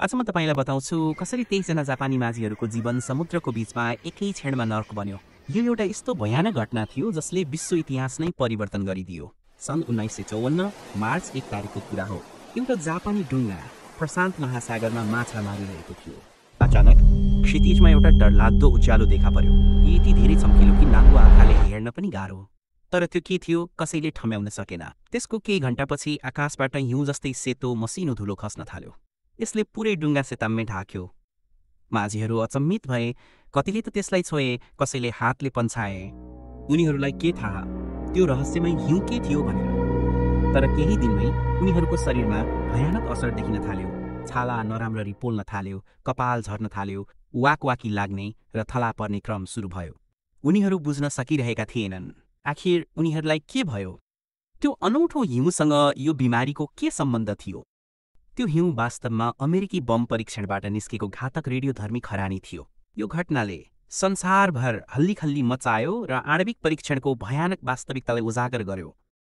आज म तपाईलाई बताउँछु कसरी 23 जना जापानी माझीहरूको जीवन समुद्रको बीचमा एकै क्षणमा नर्क बन्यो। यो एउटा यस्तो भयानक घटना थियो जसले विश्व इतिहास नै परिवर्तन गरिदियो। सन् 1954 मार्च 1 तारिकको कुरा हो। एउटा जापानी डुङ्गा प्रशान्त महासागरमा माछा मारिरहेको थियो। अचानक क्षितिजमा एउटा डरलाग्दो उज्यालो देखा पर्यो। यति धेरै चम्किलो कि नाङ्गो आँखाले हेर्न पनि गाह्रो। तर त्यो के थियो कसैले ठम्याउन सकेन। त्यसको केही घण्टापछि आकाशबाट हिउँ जस्तै सेतो मसिनो धुलो खस्न थाल्यो। यसले पुरै डुङ्गा सेताम्मै ढाक्यो। माझीहरू अचम्मित भए। कतिले त त्यसलाई छोए, कसैले हातले पन्छाए। उनीहरूलाई के थाहा त्यो रहस्यमय हिउँ के थियो भनेर। तर केही दिनमै उनीहरूको शरीरमा भयानक असर देखिन थाल्यो। छाला नराम्ररी पोल्न थाल्यो, कपाल झर्न थाल्यो, वाकवाकी लाग्ने र थला पर्ने क्रम सुरु भयो। उनीहरू बुझ्न सकिरहेका थिएनन् आखिर उनीहरूलाई के भयो। त्यो अनौठो हिउँसँग यो बिमारीको के सम्बन्ध थियो। त्यो हिउँ वास्तवमा अमेरिकी बम परीक्षणबाट निस्केको घातक रेडियोधर्मी खरानी थियो। यो घटनाले संसारभर हल्लीखल्ली मचायो र आणविक परीक्षणको भयानक वास्तविकतालाई उजागर गर्यो।